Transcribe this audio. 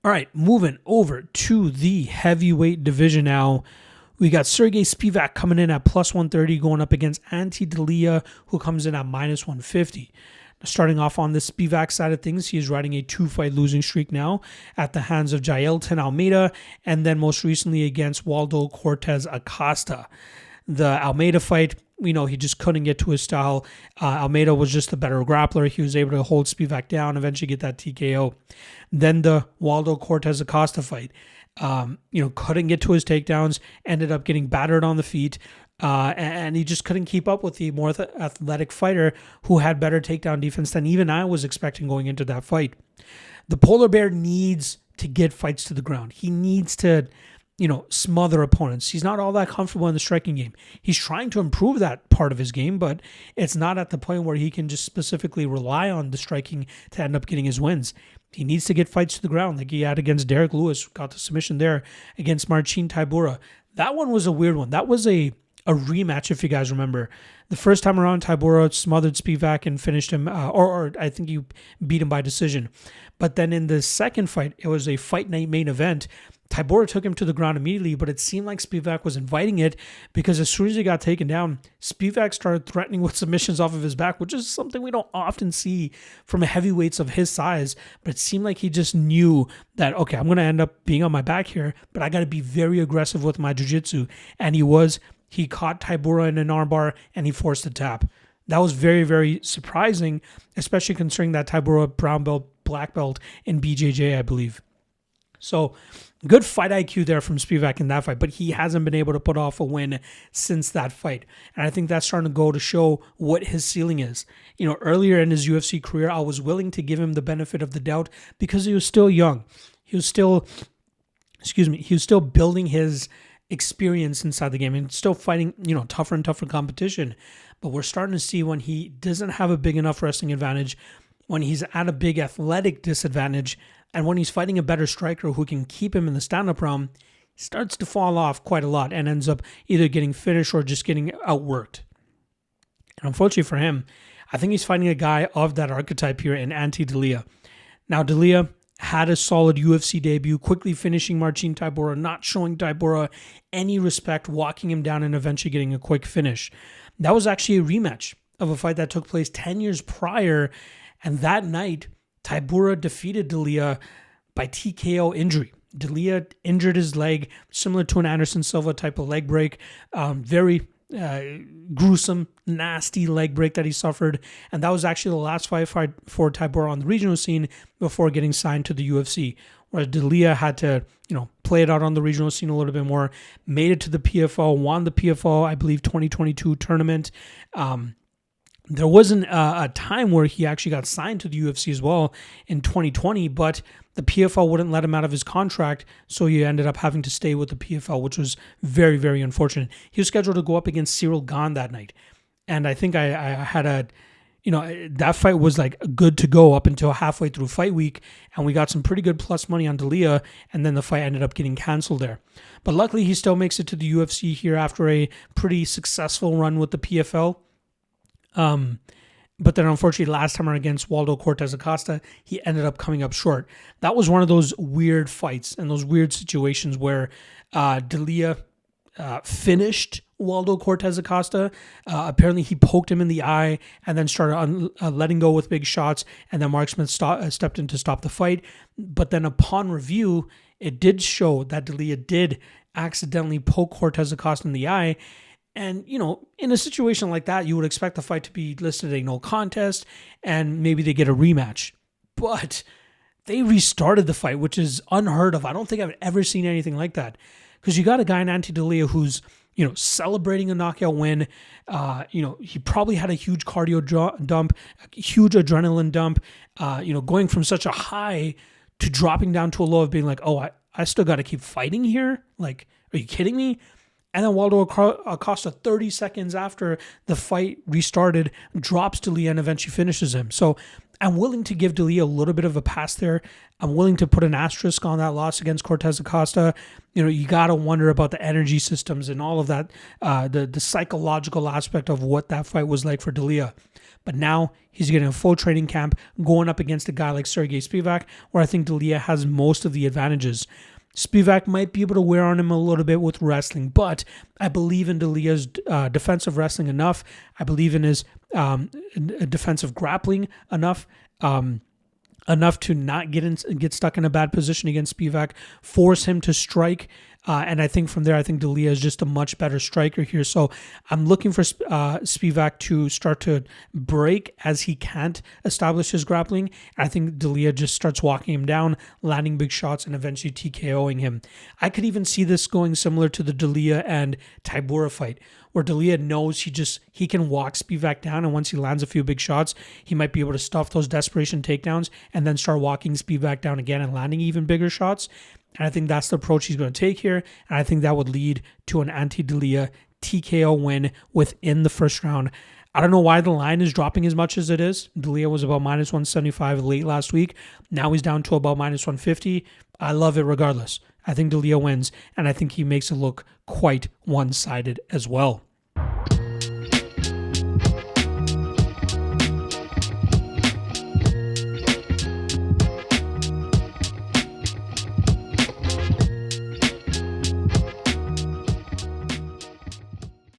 All right, moving over to the heavyweight division now. We got Sergey Spivac coming in at plus 130 going up against Delija, who comes in at minus 150. Starting off on the Spivac side of things, he is riding a 2-fight losing streak now at the hands of Jailton Almeida and then most recently against Waldo Cortez Acosta. The Almeida fight, we know he just couldn't get to his style. Almeida was just the better grappler. He was able to hold Spivac down, eventually get that TKO. Then the Waldo Cortez Acosta fight, couldn't get to his takedowns, ended up getting battered on the feet. And he just couldn't keep up with the more athletic fighter who had better takedown defense than even I was expecting going into that fight. The Polar Bear needs to get fights to the ground. He needs to, smother opponents. He's not all that comfortable in the striking game. He's trying to improve that part of his game, but it's not at the point where he can just specifically rely on the striking to end up getting his wins. He needs to get fights to the ground like he had against Derek Lewis, got the submission there against Marcin Tybura. That one was a weird one. That was a rematch, if you guys remember. The first time around, Tybura smothered Spivac and finished him, or I think you beat him by decision. But then in the second fight, it was a fight night main event. Tybura took him to the ground immediately, but it seemed like Spivac was inviting it because as soon as he got taken down, Spivac started threatening with submissions off of his back, which is something we don't often see from heavyweights of his size. But it seemed like he just knew that, okay, I'm going to end up being on my back here, but I got to be very aggressive with my jiu-jitsu. And he was. He caught Tybura in an armbar and he forced a tap. That was very, very surprising, especially considering that Tybura brown belt, black belt in BJJ, I believe. So good fight IQ there from Spivac in that fight, but he hasn't been able to put off a win since that fight. And I think that's starting to go to show what his ceiling is. Earlier in his UFC career, I was willing to give him the benefit of the doubt because he was still young. He was still building his experience inside the game and still fighting, tougher and tougher competition. But we're starting to see when he doesn't have a big enough wrestling advantage, when he's at a big athletic disadvantage, and when he's fighting a better striker who can keep him in the stand-up realm, he starts to fall off quite a lot and ends up either getting finished or just getting outworked. And unfortunately for him, I think he's fighting a guy of that archetype here in Delija. Now, Delija had a solid UFC debut, quickly finishing Marcin Tybura, not showing Tybura any respect, walking him down and eventually getting a quick finish. That was actually a rematch of a fight that took place 10 years prior, and that night, Tybura defeated Delija by TKO injury. Delija injured his leg, similar to an Anderson Silva type of leg break. Very gruesome, nasty leg break that he suffered. And that was actually the last fight for Tybura on the regional scene before getting signed to the UFC. Whereas Delija had to, play it out on the regional scene a little bit more, made it to the PFL, won the PFL, I believe, 2022 tournament. There wasn't a time where he actually got signed to the UFC as well in 2020, but the PFL wouldn't let him out of his contract, so he ended up having to stay with the PFL, which was very, very unfortunate. He was scheduled to go up against Cyril Gahn that night, and I think I had that fight was like good to go up until halfway through fight week, and we got some pretty good plus money on Delija, and then the fight ended up getting canceled there. But luckily, he still makes it to the UFC here after a pretty successful run with the PFL. But then unfortunately last time against Waldo Cortez Acosta, he ended up coming up short. That was one of those weird fights and those weird situations where Delija finished Waldo Cortez Acosta. Apparently he poked him in the eye and then started letting go with big shots, and then Mark Smith stepped in to stop the fight. But then upon review, it did show that Delija did accidentally poke Cortez Acosta in the eye. And, in a situation like that, you would expect the fight to be listed a no contest and maybe they get a rematch. But they restarted the fight, which is unheard of. I don't think I've ever seen anything like that. Because you got a guy in Delija who's, celebrating a knockout win. He probably had a huge cardio dump, a huge adrenaline dump, going from such a high to dropping down to a low of being like, oh, I still got to keep fighting here? Like, are you kidding me? And then Waldo Acosta, 30 seconds after the fight restarted, drops Delija and eventually finishes him. So I'm willing to give Delija a little bit of a pass there. I'm willing to put an asterisk on that loss against Cortez Acosta. You got to wonder about the energy systems and all of that, the psychological aspect of what that fight was like for Delija. But now he's getting a full training camp going up against a guy like Sergey Spivac, where I think Delija has most of the advantages. Spivac might be able to wear on him a little bit with wrestling, but I believe in Delija's defensive wrestling enough. I believe in his defensive grappling enough. Enough to not get stuck in a bad position against Spivac, force him to strike. And I think from there, I think Delija is just a much better striker here. So I'm looking for Spivac to start to break as he can't establish his grappling. I think Delija just starts walking him down, landing big shots, and eventually TKOing him. I could even see this going similar to the Delija and Tybura fight, where Delija knows he can walk Spivac down, and once he lands a few big shots, he might be able to stuff those desperation takedowns and then start walking Spivac down again and landing even bigger shots. And I think that's the approach he's going to take here, and I think that would lead to an anti-Delija TKO win within the first round. I don't know why the line is dropping as much as it is. Delija was about minus 175 late last week. Now he's down to about minus 150. I love it regardless. I think Delija wins, and I think he makes it look quite one-sided as well.